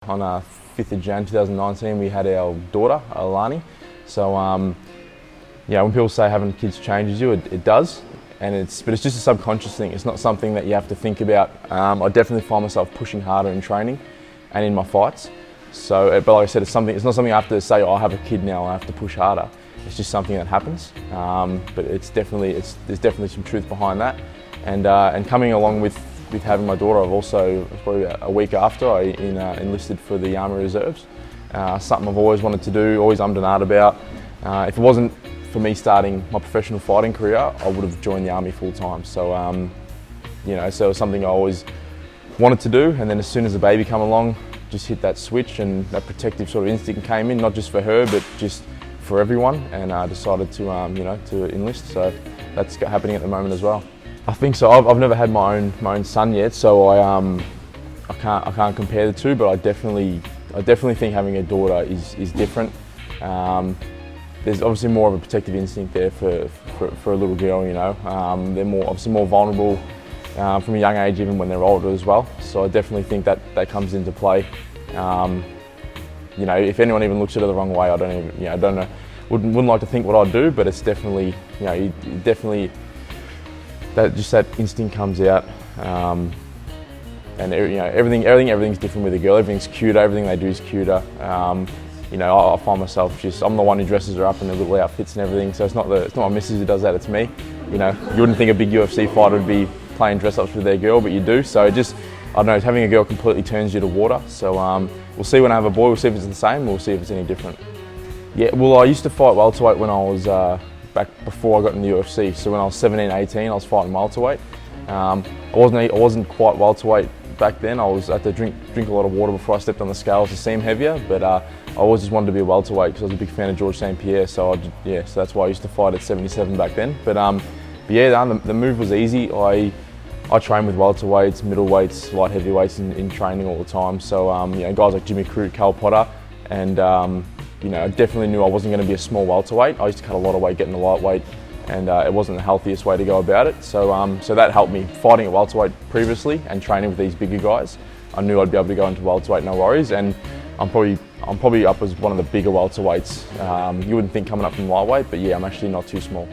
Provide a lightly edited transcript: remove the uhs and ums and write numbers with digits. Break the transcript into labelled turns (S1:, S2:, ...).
S1: On 5th of Jan 2019 we had our daughter, Alani. So yeah, when people say having kids changes you, it does. But it's just a subconscious thing. It's not something that you have to think about. I definitely find myself pushing harder in training and in my fights. So, but like I said, it's not something I have to say, oh, I have a kid now, I have to push harder. It's just something that happens. But there's definitely some truth behind that. And coming along with having my daughter, I've also, probably a week after, I enlisted for the Army Reserves. Something I've always wanted to do, always ummed and ahed about. If it wasn't for me starting my professional fighting career, I would have joined the Army full time. So, you know, so it was something I always wanted to do. And then as soon as the baby came along, just hit that switch and that protective sort of instinct came in, not just for her, but just for everyone. And I decided to, you know, to enlist. So that's happening at the moment as well. I think so. I've never had my own son yet, so I can't compare the two. But I definitely think having a daughter is different. There's obviously more of a protective instinct there for a little girl. You know, they're obviously more vulnerable from a young age, even when they're older as well. So I definitely think that comes into play. You know, if anyone even looks at it the wrong way, I don't know. Wouldn't like to think what I'd do, but it's definitely, you know, that instinct comes out, and you know, everything's different with a girl. Everything's cuter. Everything they do is cuter. You know, I find myself I'm the one who dresses her up in the little outfits and everything. So it's not my missus who does that. It's me. You know, you wouldn't think a big UFC fighter would be playing dress-ups with their girl, but you do. So I don't know. Having a girl completely turns you to water. So we'll see when I have a boy. We'll see if it's the same. We'll see if it's any different. Yeah. Well, I used to fight welterweight when I was back before I got in the UFC. So when I was 17, 18, I was fighting welterweight. I wasn't quite welterweight back then. I had to drink a lot of water before I stepped on the scales to seem heavier. But I always just wanted to be a welterweight because I was a big fan of George St. Pierre. So so that's why I used to fight at 77 back then. But yeah, the move was easy. I train with welterweights, middleweights, light heavyweights in training all the time. So you know, guys like Jimmy Crute, Cal Potter, and you know, I definitely knew I wasn't going to be a small welterweight. I used to cut a lot of weight getting to lightweight, and it wasn't the healthiest way to go about it. So so that helped me fighting at welterweight previously and training with these bigger guys. I knew I'd be able to go into welterweight, no worries. And I'm probably up as one of the bigger welterweights. You wouldn't think coming up from lightweight, but yeah, I'm actually not too small.